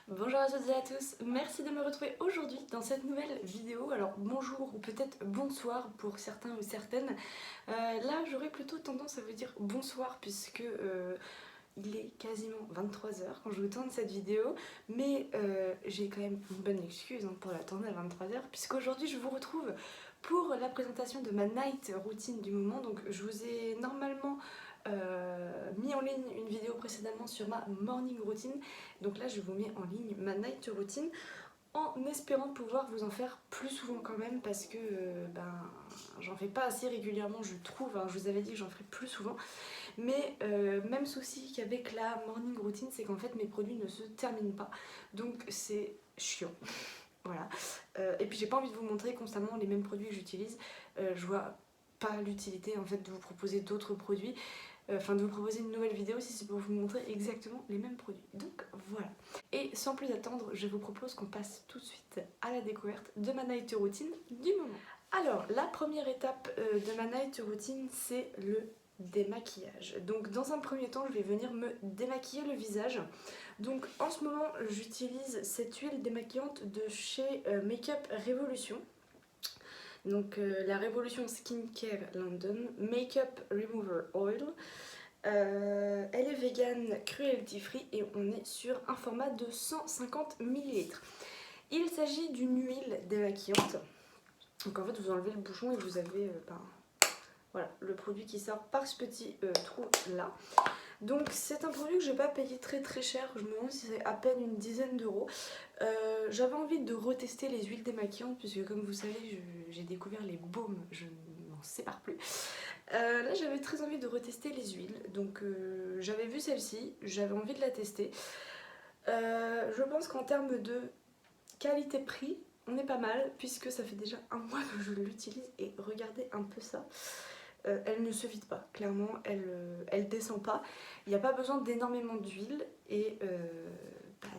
Bonjour à toutes et à tous, merci de me retrouver aujourd'hui dans cette nouvelle vidéo. Alors bonjour ou peut-être bonsoir pour certains ou certaines. Là j'aurais plutôt tendance à vous dire bonsoir puisque il est quasiment 23 heures quand je vous tourne cette vidéo. Mais j'ai quand même une bonne excuse pour la tourner à 23 heures puisqu'aujourd'hui je vous retrouve pour la présentation de ma night routine du moment. Donc je vous ai normalement mis en ligne une vidéo précédemment sur ma morning routine. Donc là je vous mets en ligne ma night routine en espérant pouvoir vous en faire plus souvent quand même parce que j'en fais pas assez régulièrement je trouve. Alors je vous avais dit que j'en ferais plus souvent, mais même souci qu'avec la morning routine, c'est qu'en fait mes produits ne se terminent pas, donc c'est chiant. Voilà. Et puis j'ai pas envie de vous montrer constamment les mêmes produits que j'utilise. Je vois pas l'utilité en fait de vous proposer d'autres produits, de vous proposer une nouvelle vidéo si c'est pour vous montrer exactement les mêmes produits. Donc voilà. Et sans plus attendre, je vous propose qu'on passe tout de suite à la découverte de ma night routine du moment. Alors, la première étape de ma night routine, c'est le démaquillage. Donc dans un premier temps, je vais venir me démaquiller le visage. Donc en ce moment, j'utilise cette huile démaquillante de chez Makeup Revolution. Donc la Revolution Skincare London Makeup Remover Oil. Elle est vegan, cruelty free et on est sur un format de 150 ml. Il s'agit d'une huile démaquillante. Donc en fait vous enlevez le bouchon et vous avez voilà, le produit qui sort par ce petit trou là. Donc c'est un produit que je n'ai pas payé très cher, je me demande si c'est à peine une dizaine d'euros. J'avais envie de retester les huiles démaquillantes puisque comme vous savez j'ai découvert les baumes, je ne m'en sépare plus. Là j'avais très envie de retester les huiles, donc j'avais vu celle-ci, j'avais envie de la tester. Je pense qu'en termes de qualité-prix, on est pas mal puisque ça fait déjà un mois que je l'utilise et regardez un peu ça. Elle ne se vide pas, clairement, elle descend pas. Il n'y a pas besoin d'énormément d'huile et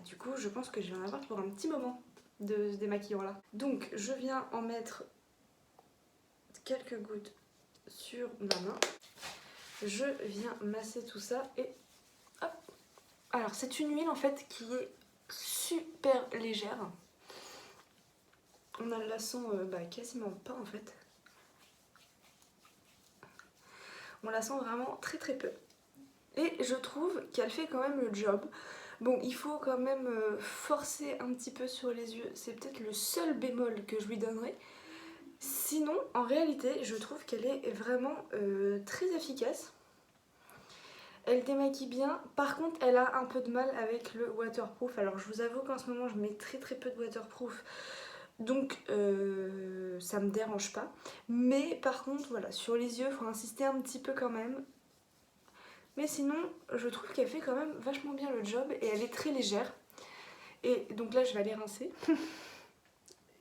du coup je pense que je vais en avoir pour un petit moment de ce démaquillant là. Donc je viens en mettre quelques gouttes sur ma main. Je viens masser tout ça et hop. Alors c'est une huile en fait qui est super légère. On ne la sent quasiment pas en fait. On la sent vraiment très peu. Et je trouve qu'elle fait quand même le job. Bon, il faut quand même forcer un petit peu sur les yeux. C'est peut-être le seul bémol que je lui donnerai. Sinon, en réalité, je trouve qu'elle est vraiment très efficace. Elle démaquille bien. Par contre, elle a un peu de mal avec le waterproof. Alors, je vous avoue qu'en ce moment, je mets très peu de waterproof. Donc, ça me dérange pas. Mais par contre, voilà, sur les yeux, il faut insister un petit peu quand même. Mais sinon, je trouve qu'elle fait quand même vachement bien le job et elle est très légère. Et donc là, je vais aller rincer.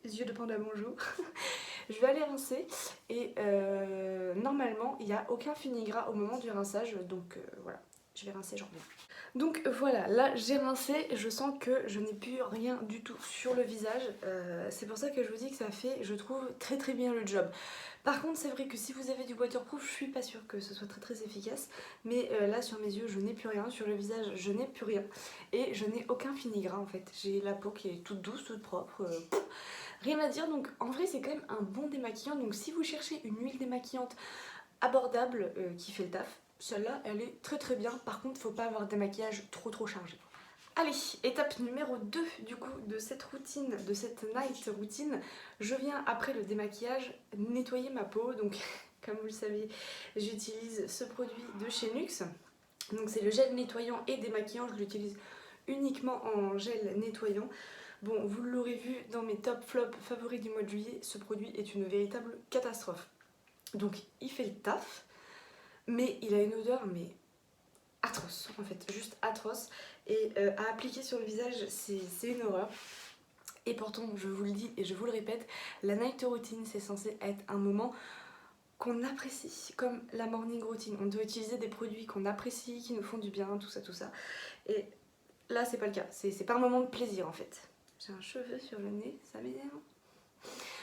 Les yeux de panda, bonjour. Je vais aller rincer et normalement, il n'y a aucun fini gras au moment du rinçage. Donc voilà, je vais rincer, j'en reviens. Donc voilà, là j'ai rincé, je sens que je n'ai plus rien du tout sur le visage. C'est pour ça que je vous dis que ça fait, je trouve, très bien le job. Par contre, c'est vrai que si vous avez du waterproof, je suis pas sûre que ce soit très efficace. Mais là, sur mes yeux, je n'ai plus rien. Sur le visage, je n'ai plus rien. Et je n'ai aucun fini gras en fait. J'ai la peau qui est toute douce, toute propre. Rien à dire. Donc en vrai, c'est quand même un bon démaquillant. Donc si vous cherchez une huile démaquillante abordable qui fait le taf, celle-là, elle est très bien. Par contre, faut pas avoir des maquillages trop chargés. Allez, étape numéro 2 du coup de cette routine, de cette night routine. Je viens après le démaquillage nettoyer ma peau. Donc comme vous le savez, j'utilise ce produit de chez NYX. Donc c'est le gel nettoyant et démaquillant, je l'utilise uniquement en gel nettoyant. Bon, vous l'aurez vu dans mes top flops favoris du mois de juillet, ce produit est une véritable catastrophe. Donc il fait le taf, mais il a une odeur atroce en fait, juste atroce. Et à appliquer sur le visage, c'est une horreur. Et pourtant, je vous le dis et je vous le répète, la night routine, c'est censé être un moment qu'on apprécie, comme la morning routine. On doit utiliser des produits qu'on apprécie, qui nous font du bien, tout ça. Et là, c'est pas le cas. C'est pas un moment de plaisir en fait. J'ai un cheveu sur le nez, ça m'énerve.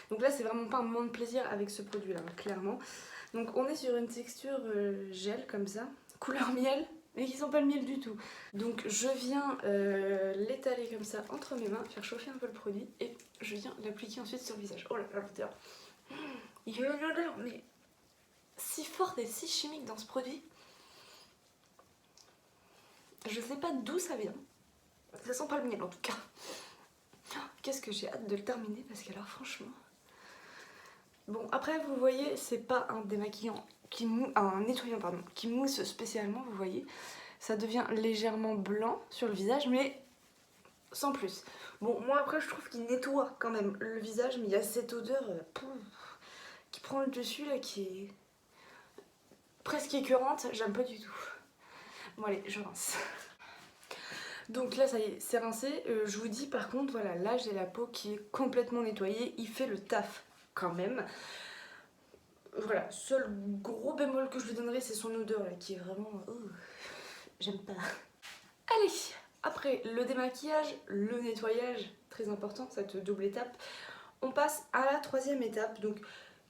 Donc là, c'est vraiment pas un moment de plaisir avec ce produit-là, clairement. Donc on est sur une texture gel comme ça, couleur miel. et qui sent pas le miel du tout. Donc je viens l'étaler comme ça entre mes mains, faire chauffer un peu le produit et je viens l'appliquer ensuite sur le visage. Oh là là, l'odeur. Il y a une odeur mais si forte et si chimique dans ce produit. Je sais pas d'où ça vient. Ça sent pas le miel en tout cas. Qu'est-ce que j'ai hâte de le terminer parce que alors franchement... Bon après vous voyez c'est pas un démaquillant qui un nettoyant pardon, qui mousse spécialement vous voyez. Ça devient légèrement blanc sur le visage mais sans plus. Bon moi après je trouve qu'il nettoie quand même le visage mais il y a cette odeur qui prend le dessus là qui est presque écœurante. J'aime pas du tout. Bon allez je rince. Donc là ça y est, c'est rincé. Je vous dis par contre, voilà, là j'ai la peau qui est complètement nettoyée. Il fait le taf quand même. Voilà, seul gros bémol que je lui donnerai c'est son odeur là qui est vraiment... j'aime pas. Allez, après le démaquillage, le nettoyage, très important, cette double étape, on passe à la troisième étape, donc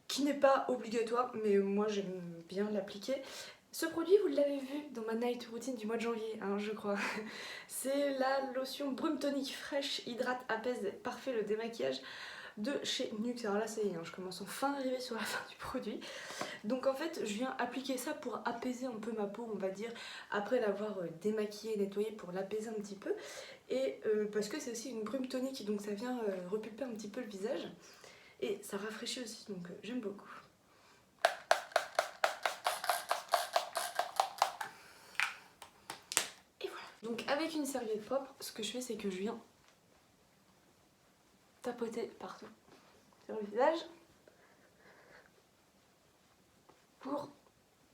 qui n'est pas obligatoire, mais moi j'aime bien l'appliquer. Ce produit, vous l'avez vu dans ma night routine du mois de janvier, hein, je crois. C'est la lotion brume tonique fraîche, hydrate, apaise, parfait le démaquillage de chez NYX. Alors là, ça y est, hein, je commence enfin à arriver sur la fin du produit. Donc en fait, je viens appliquer ça pour apaiser un peu ma peau, on va dire, après l'avoir démaquillée et nettoyée pour l'apaiser un petit peu. Et parce que c'est aussi une brume tonique, donc ça vient repulper un petit peu le visage. Et ça rafraîchit aussi, donc j'aime beaucoup. Donc avec une serviette propre, ce que je fais c'est que je viens tapoter partout sur le visage pour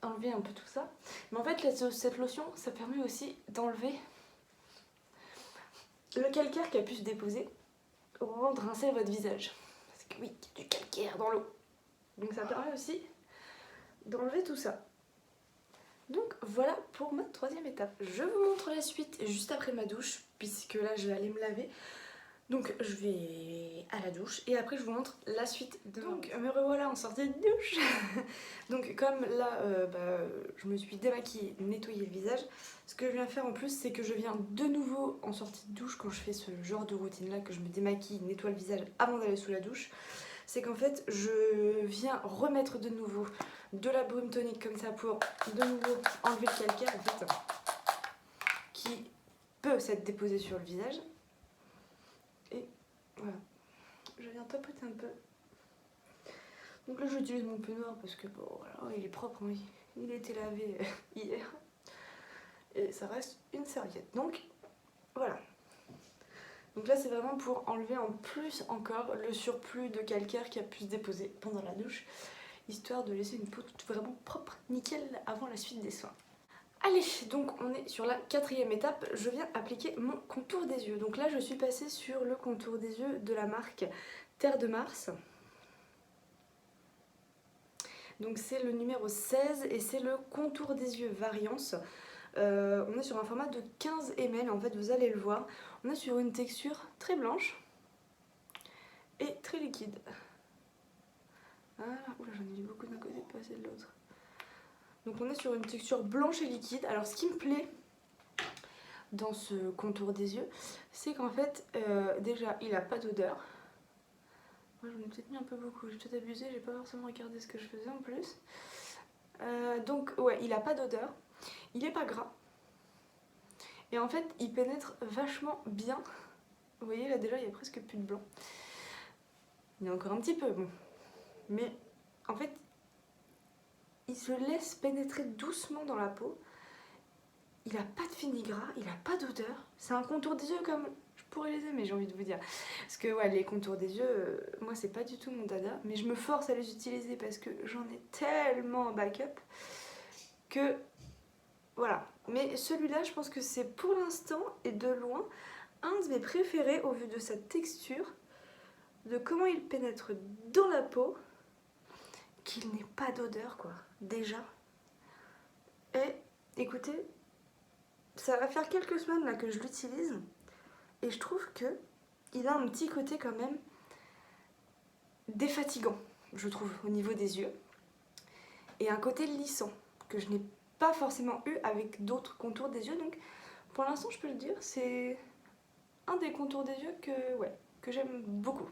enlever un peu tout ça. Mais en fait cette lotion ça permet aussi d'enlever le calcaire qui a pu se déposer au moment de rincer votre visage. Parce que oui, il y a du calcaire dans l'eau. Donc ça permet aussi d'enlever tout ça. Donc voilà pour ma troisième étape. Je vous montre la suite juste après ma douche, puisque là je vais aller me laver. Donc je vais à la douche et après je vous montre la suite de... Donc me revoilà en sortie de douche. Donc comme là je me suis démaquillée, nettoyé le visage, ce que je viens faire en plus c'est que je viens de nouveau en sortie de douche quand je fais ce genre de routine là, que je me démaquille, nettoie le visage avant d'aller sous la douche, c'est qu'en fait je viens remettre de nouveau de la brume tonique comme ça pour de nouveau enlever le calcaire en fait qui peut s'être déposé sur le visage. Et voilà, je viens tapoter un peu. Donc là j'utilise mon peignoir parce que bon voilà, il est propre, hein. Il a été lavé hier. Et ça reste une serviette. Donc voilà. Donc là c'est vraiment pour enlever en plus encore le surplus de calcaire qui a pu se déposer pendant la douche, histoire de laisser une peau toute vraiment propre, nickel, avant la suite des soins. Allez, donc on est sur la quatrième étape, je viens appliquer mon contour des yeux. Donc là je suis passée sur le contour des yeux de la marque Terre de Mars. Donc c'est le numéro 16 et c'est le contour des yeux Variance. On est sur un format de 15 ml, en fait vous allez le voir. On est sur une texture très blanche et très liquide. Voilà, oula j'en ai mis beaucoup d'un côté, pas assez de l'autre. Donc on est sur une texture blanche et liquide. Alors ce qui me plaît dans ce contour des yeux, c'est qu'en fait, déjà il n'a pas d'odeur. Moi j'en ai peut-être mis un peu beaucoup, j'ai peut-être abusé, j'ai pas forcément regardé ce que je faisais en plus. Donc ouais, il n'a pas d'odeur, il est pas gras. Et en fait, il pénètre vachement bien. Vous voyez là déjà il y a presque plus de blanc. Il y a encore un petit peu, bon. Mais en fait, il se laisse pénétrer doucement dans la peau. Il a pas de fini gras, il a pas d'odeur. C'est un contour des yeux comme je pourrais les aimer, j'ai envie de vous dire. Parce que ouais, les contours des yeux, moi c'est pas du tout mon dada. Mais je me force à les utiliser parce que j'en ai tellement en backup que voilà. Mais celui-là, je pense que c'est pour l'instant et de loin un de mes préférés au vu de sa texture, de comment il pénètre dans la peau, qu'il n'ait pas d'odeur quoi, déjà. Et écoutez, ça va faire quelques semaines là que je l'utilise et je trouve que il a un petit côté quand même défatigant, je trouve, au niveau des yeux, et un côté lissant que je n'ai pas forcément eu avec d'autres contours des yeux, donc pour l'instant je peux le dire, c'est un des contours des yeux que j'aime beaucoup.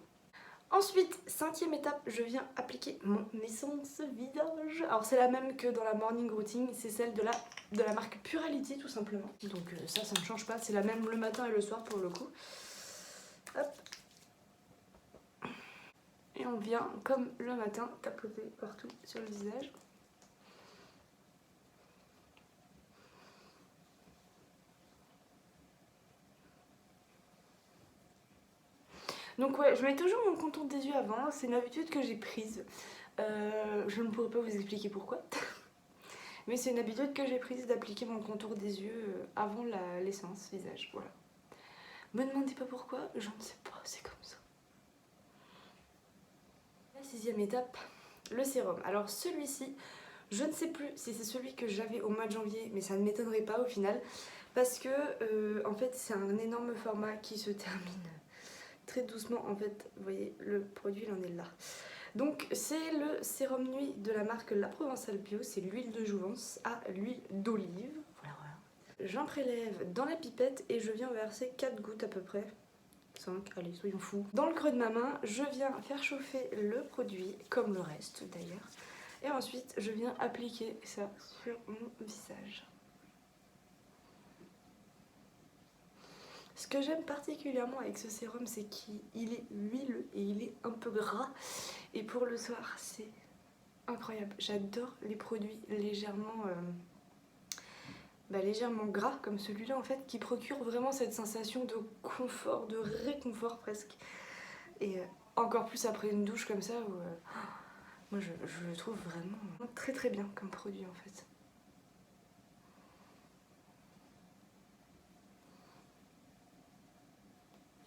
Ensuite, cinquième étape, je viens appliquer mon essence visage. Alors c'est la même que dans la morning routine, c'est celle de la marque Purality tout simplement. Donc ça ne change pas, c'est la même le matin et le soir pour le coup. Hop. Et on vient, comme le matin, tapoter partout sur le visage. Donc ouais, je mets toujours mon contour des yeux avant, c'est une habitude que j'ai prise. Je ne pourrais pas vous expliquer pourquoi. Mais c'est une habitude que j'ai prise d'appliquer mon contour des yeux avant l'essence visage, voilà. Me demandez pas pourquoi, je ne sais pas, c'est comme ça. La sixième étape, le sérum. Alors celui-ci, je ne sais plus si c'est celui que j'avais au mois de janvier, mais ça ne m'étonnerait pas au final. Parce que en fait c'est un énorme format qui se termine très doucement. En fait, vous voyez, le produit il en est là. Donc c'est le sérum nuit de la marque La Provençale Bio, c'est l'huile de jouvence à l'huile d'olive. Voilà, voilà. J'en prélève dans la pipette et je viens verser 4 gouttes à peu près. 5, allez, soyons fous. Dans le creux de ma main, je viens faire chauffer le produit, comme le reste d'ailleurs. Et ensuite, je viens appliquer ça sur mon visage. Ce que j'aime particulièrement avec ce sérum, c'est qu'il est huileux et il est un peu gras. Et pour le soir, c'est incroyable. J'adore les produits légèrement gras comme celui-là en fait, qui procure vraiment cette sensation de confort, de réconfort presque. Et encore plus après une douche comme ça, où, moi je le trouve vraiment très très bien comme produit en fait.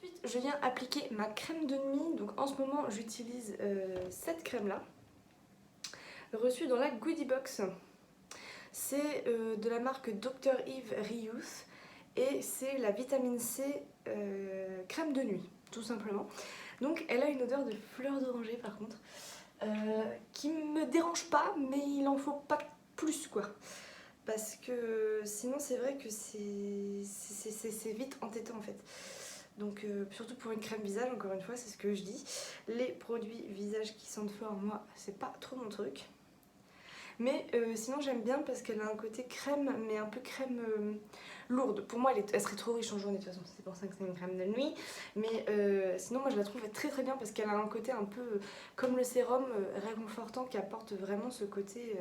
Ensuite, je viens appliquer ma crème de nuit. Donc en ce moment, j'utilise cette crème-là, reçue dans la Goodie Box. C'est de la marque Dr. Eve Reuse et c'est la vitamine C crème de nuit, tout simplement. Donc elle a une odeur de fleur d'oranger par contre, qui me dérange pas, mais il en faut pas plus quoi. Parce que sinon c'est vrai que c'est vite entêtant en fait. Donc surtout pour une crème visage, encore une fois, c'est ce que je dis. Les produits visage qui sentent fort, moi, c'est pas trop mon truc. Mais sinon j'aime bien parce qu'elle a un côté crème, mais un peu crème lourde. Pour moi, elle serait trop riche en journée de toute façon, c'est pour ça que c'est une crème de nuit. Mais sinon moi je la trouve très très bien parce qu'elle a un côté un peu comme le sérum réconfortant qui apporte vraiment ce côté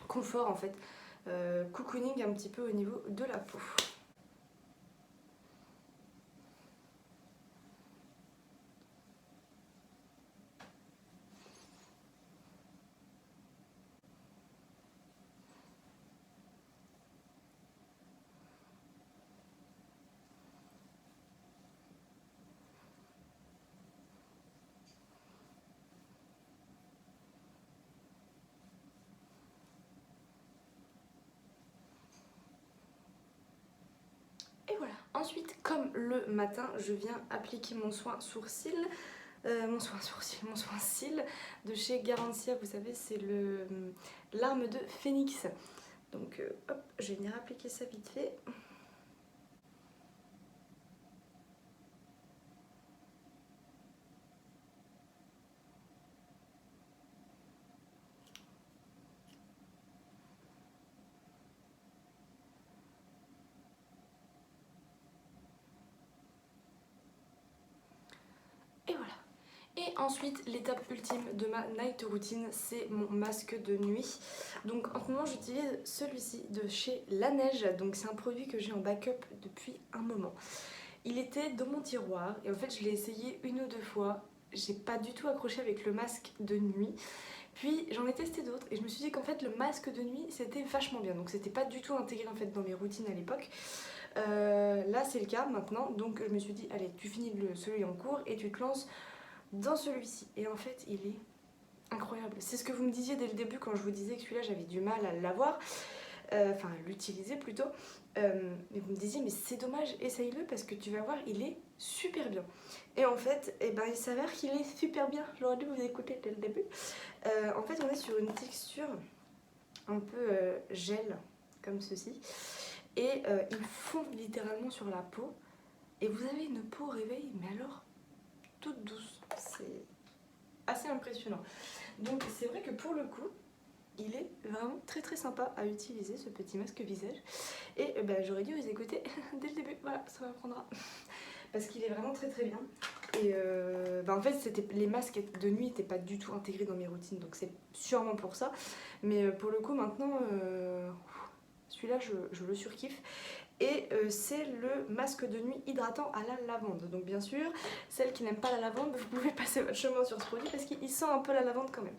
confort en fait. Cocooning un petit peu au niveau de la peau. Et voilà. Ensuite, comme le matin, je viens appliquer mon soin sourcil, mon soin cils de chez Garancia. Vous savez, c'est l'arme de Phoenix. Donc, hop, je vais venir appliquer ça vite fait. Et voilà. Et ensuite, l'étape ultime de ma night routine, c'est mon masque de nuit. Donc en ce moment, j'utilise celui-ci de chez La Neige. Donc c'est un produit que j'ai en backup depuis un moment. Il était dans mon tiroir et en fait, je l'ai essayé une ou deux fois. J'ai pas du tout accroché avec le masque de nuit. Puis j'en ai testé d'autres et je me suis dit qu'en fait le masque de nuit c'était vachement bien. Donc c'était pas du tout intégré en fait dans mes routines à l'époque. Là c'est le cas maintenant. Donc je me suis dit allez, tu finis celui en cours et tu te lances dans celui-ci. Et en fait il est incroyable. C'est ce que vous me disiez dès le début quand je vous disais que celui-là j'avais du mal à l'avoir. Enfin l'utiliser plutôt. Mais vous me disiez mais c'est dommage, essaye-le parce que tu vas voir il est super bien. Et en fait il s'avère qu'il est super bien. J'aurais dû vous écouter dès le début. En fait on est sur une texture un peu gel comme ceci et ils fondent littéralement sur la peau et vous avez une peau réveil mais alors toute douce, c'est assez impressionnant. Donc c'est vrai que pour le coup il est vraiment très très sympa à utiliser ce petit masque visage et j'aurais dû vous écouter dès le début, voilà ça m'apprendra parce qu'il est vraiment très très bien et en fait les masques de nuit n'étaient pas du tout intégrés dans mes routines donc c'est sûrement pour ça mais pour le coup maintenant celui-là je le surkiffe et c'est le masque de nuit hydratant à la lavande. Donc bien sûr, celles qui n'aiment pas la lavande, vous pouvez passer votre chemin sur ce produit parce qu'il sent un peu la lavande quand même.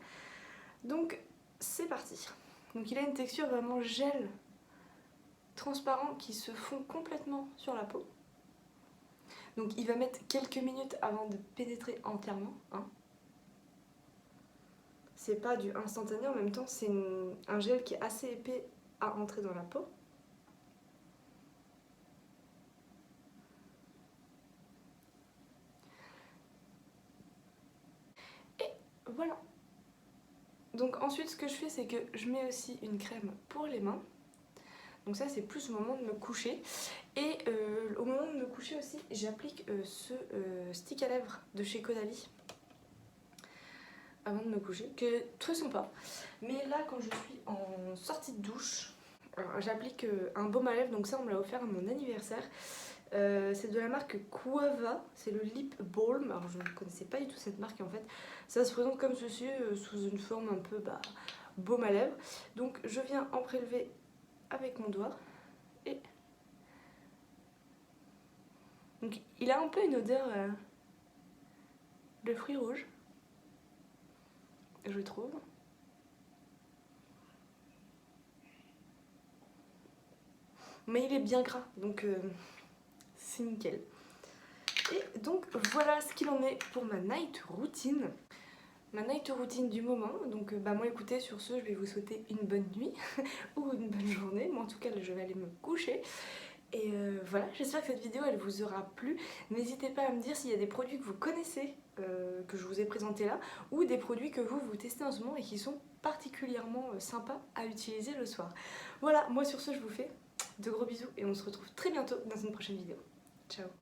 Donc c'est parti. Donc il a une texture vraiment gel transparent qui se fond complètement sur la peau. Donc il va mettre quelques minutes avant de pénétrer entièrement. Hein. C'est pas du instantané, en même temps c'est un gel qui est assez épais à entrer dans la peau. Voilà. Donc ensuite ce que je fais c'est que je mets aussi une crème pour les mains. Donc ça c'est plus au moment de me coucher. Et au moment de me coucher aussi j'applique ce stick à lèvres de chez Caudalie. Avant de me coucher, qui est très sympa. Mais là quand je suis en sortie de douche, j'applique un baume à lèvres. Donc ça on me l'a offert à mon anniversaire. C'est de la marque Quava, c'est le Lip Balm. Alors je ne connaissais pas du tout cette marque en fait. Ça se présente comme ceci, sous une forme un peu baume à lèvres. Donc je viens en prélever avec mon doigt et donc il a un peu une odeur de fruits rouges, je trouve. Mais il est bien gras, donc c'est nickel. Et donc voilà ce qu'il en est pour ma night routine. Ma night routine du moment. Donc moi écoutez, sur ce je vais vous souhaiter une bonne nuit ou une bonne journée. Moi en tout cas je vais aller me coucher. Et voilà, j'espère que cette vidéo elle vous aura plu. N'hésitez pas à me dire s'il y a des produits que vous connaissez, que je vous ai présentés là, ou des produits que vous testez en ce moment et qui sont particulièrement sympas à utiliser le soir. Voilà, moi sur ce je vous fais de gros bisous et on se retrouve très bientôt dans une prochaine vidéo. Ciao.